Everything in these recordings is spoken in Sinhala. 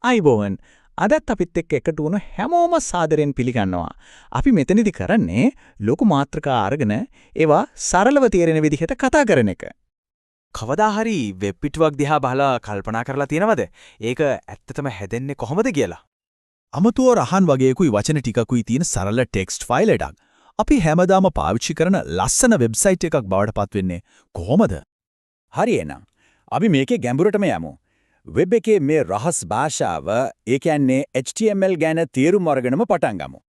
අයිබෝවන් අදත් අපිත් එක්ක එකතු වුණු හැමෝම සාදරයෙන් පිළිගන්නවා. අපි මෙතනදි කරන්නේ ලොකු මාත්‍රකා අරගෙන ඒවා සරලව තේරෙන විදිහට කතා කරන එක. කවදා හරි වෙබ් පිටුවක් දිහා බලලා කල්පනා කරලා තියෙනවද? ඒක ඇත්තටම හැදෙන්නේ කොහොමද කියලා? අමතුව රහන් වගේකුයි වචන ටිකකුයි තියෙන සරල ටෙක්ස්ට් ෆයිල් එකක්. අපි හැමදාම පාවිච්චි කරන ලස්සන වෙබ්සයිට් එකක් බවට පත් වෙන්නේ කොහොමද? හරි එහෙනම් අපි මේකේ ගැඹුරටම යමු. වෙබ් එකේ මේ රහස් භාෂාව, ඒ කියන්නේ HTML ගැන තීරුම් අරගෙනම පටන් ගමු.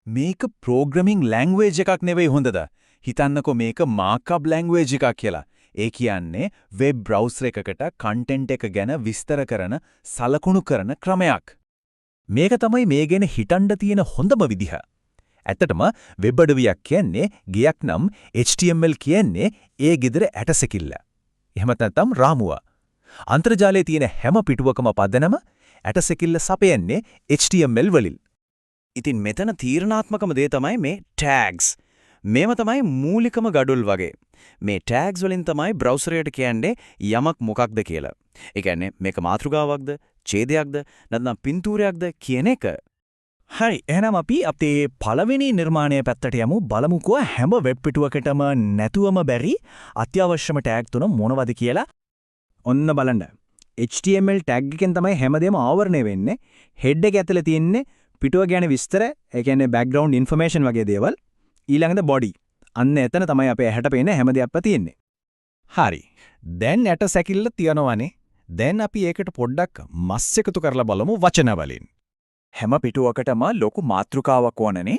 මේක ප්‍රෝග්‍රෑමින් ලැන්ග්වේජ් එකක් නෙවෙයි හොඳද? හිතන්නකෝ මේක මාක්අප් ලැන්ග්වේජ් එකක් කියලා. ඒ කියන්නේ වෙබ් බ්‍රවුසර් එකකට කන්ටෙන්ට් එක ගැන විස්තර කරන, සලකුණු කරන ක්‍රමයක්. මේක තමයි මේ ගැන හිතන්න තියෙන හොඳම විදිහ. ඇත්තටම වෙබ් අඩවියක් කියන්නේ ගියක් නම් HTML කියන්නේ ඒ ගෙදර ඇටසැකිල්ල. එහෙම නැත්නම් රාමුව. අන්තර්ජාලයේ තියෙන හැම පිටුවකම පදනම ඇටසැකිල්ල සපයන්නේ HTML වලින්. ඉතින් මෙතන තීරණාත්මකම දේ තමයි මේ ටැග්ස්. මේව තමයි මූලිකම ගඩොල් වගේ. මේ ටැග්ස් වලින් තමයි බ්‍රවුසරයට කියන්නේ යමක් මොකක්ද කියලා. ඒ කියන්නේ මේක මාතෘකාවක්ද, ඡේදයක්ද, නැත්නම් පින්තූරයක්ද කියන එක. හරි, එහෙනම් අපි අපේ පළවෙනි නිර්මාණය පැත්තට යමු. බලමුකෝ හැම වෙබ් පිටුවකටම නැතුවම බැරි අත්‍යවශ්‍යම ටැග් තුන මොනවද කියලා. ඔන්න බලන්න. HTML ටැග් එකෙන් තමයි හැමදේම ආවරණය වෙන්නේ. හෙඩ් එක ඇතුලේ තියෙන්නේ පිටුව ගැන විස්තර, ඒ කියන්නේ බෑග්ග්‍රවුන්ඩ් ඉන්ෆර්මේෂන් වගේ දේවල්. ඊළඟට බොඩි. අන්න එතන තමයි අපේ ඇහැට පේන හැම දෙයක්ම තියෙන්නේ. හරි. දැන් ඇට සැකිල්ල තියනවනේ. දැන් අපි ඒකට පොඩ්ඩක් මස් එකතු කරලා බලමු වචන වලින්. හැම පිටුවකටම ලොකු මාතෘකාවක් ඕනනේ.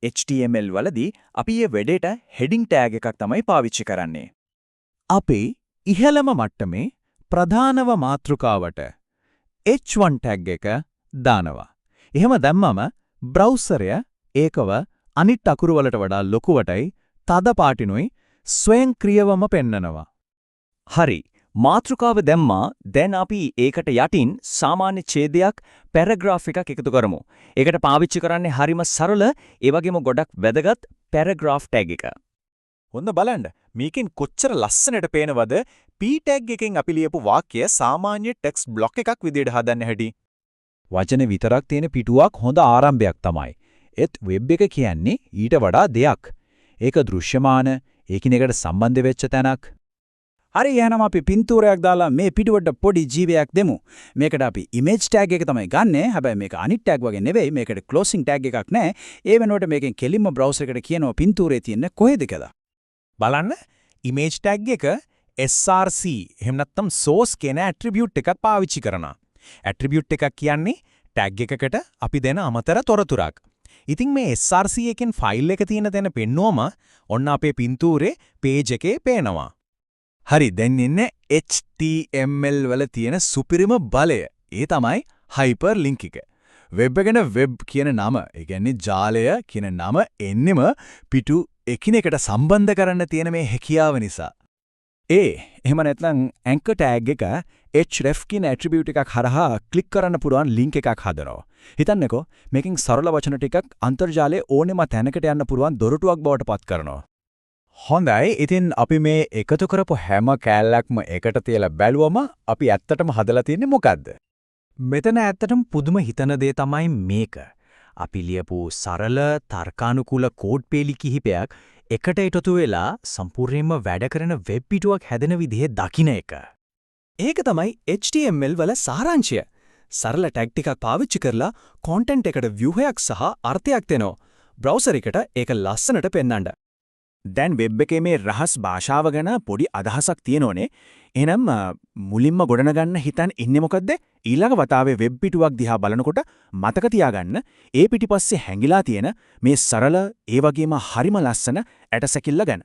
HTML වලදී අපි මේ වෙඩේට හෙඩින් ටැග් එකක් තමයි පාවිච්චි කරන්නේ. අපේ ඉහළම මට්ටමේ ප්‍රධානව මාතෘකාවට H1 ටැග් එක දානවා. එහෙම දැම්මම බ්‍රවුසරය ඒකව අනිත් අකුරු වලට වඩා ලොකුවටයි තද පාටිනුයි ස්වයංක්‍රීයවම පෙන්නනවා. හරි. මාතෘකාව දැම්මා. දැන් අපි ඒකට යටින් සාමාන්‍ය ඡේදයක්, පැරග්‍රාෆ් එකක් එකතු කරමු. ඒකට පාවිච්චි කරන්නේ හරිම සරල, ඒ වගේම ගොඩක් වැදගත් පැරග්‍රාෆ් ටැග් එක. හොඳ බලන්න. මේකෙන් කොච්චර ලස්සනට පේනවද P ටැග් එකෙන් අපි ලියපු වාක්‍ය සාමාන්‍ය ටෙක්ස්ට් බ්ලොක් එකක් විදියට හදන්න හැටි. වචන විතරක් තියෙන පිටුවක් හොඳ ආරම්භයක් තමයි. ඒත් වෙබ් එක කියන්නේ ඊට වඩා දෙයක්. ඒක දෘශ්‍යමාන, ඒකිනෙකට සම්බන්ධ වෙච්ච තැනක්. හරි, එහෙනම් අපි පින්තූරයක් දාලා මේ පිටුවට පොඩි ජීවයක් දෙමු. මේකට අපි ඉමේජ් ටැග් එක තමයි ගන්නෙ. හැබැයි මේක අනිත් ටැග් වගේ නෙවෙයි. මේකට ක්ලෝසින් ටැග් එකක් නැහැ. ඒ වෙනුවට මේකෙන් කෙලින්ම බ්‍රවුසර් එකට කියනවා පින්තූරේ තියෙන්නේ කොහෙද කියලා. බලන්න, ඉමේජ් ටැග් එක src එහෙම නැත්නම් source කියන ඇට්‍රිබියුට් එකක් පාවිච්චි කරනවා. ඇට්‍රිබියුට් එකක් කියන්නේ ටැග් එකකට අපි දෙන අමතර තොරතුරක්. ඉතින් මේ src එකෙන් ෆයිල් එක තියෙන තැන පෙන්නුවම ඔන්න අපේ පින්තූරේ පේජ් එකේ පේනවා. හරි, දැන් ඉන්නේ HTML වල තියෙන සුපිරිම බලය. ඒ තමයි හයිපර් ලින්ක් එක. වෙබ් එකන වෙබ් කියන නම, ඒ කියන්නේ ජාලය කියන නම එන්නෙම පිටු එකිනෙකට සම්බන්ධ කරන්න තියෙන මේ හැකියාව නිසා. එහෙම නැත්නම් ඇන්කර් ටැග් එක href කියන ඇට්‍රිබියුට් එකක් හරහා ක්ලික් කරන්න පුළුවන් ලින්ක් එකක් හදනවා. හිතන්නකෝ මේකෙන් සරල වචන ටිකක් අන්තර්ජාලයේ ඕනෙම තැනකට යන්න පුළුවන් දොරටුවක් බවට පත් කරනවා. හොඳයි. ඉතින් අපි මේ එකතු කරපු හැම කෑල්ලක්ම එකට තියලා බැලුවම අපි ඇත්තටම හදලා තියෙන්නේ මොකද්ද? මෙතන ඇත්තටම පුදුම හිතන දේ තමයි මේක. අපි ලියපු සරල තර්කානුකූල කෝඩ් පේලි කිහිපයක් එකට එකතු වෙලා සම්පූර්ණයෙන්ම වැඩ කරන වෙබ් පිටුවක් හැදෙන විදිහ දකින්න එක. ඒක තමයි HTML වල සාරාංශය. සරල ටැග් ටිකක් පාවිච්චි කරලා කන්ටෙන්ට් එකට ව්‍යුහයක් සහ අර්ථයක් දෙනවා. බ්‍රවුසර් එකට ඒක ලස්සනට පෙන්වන්න. දැන් වෙබ් එකේ මේ රහස් භාෂාව ගැන පොඩි අදහසක් තියෙනෝනේ. එහෙනම් මුලින්ම ගොඩනගන්න හිතන් ඉන්නේ මොකද්ද? ඊළඟ වතාවේ වෙබ් පිටුවක් දිහා බලනකොට මතක තියාගන්න ඒ පිටිපස්සේ හැංගිලා තියෙන මේ සරල, ඒ වගේම හරිම ලස්සන ඇටසැකිල්ල ගැන.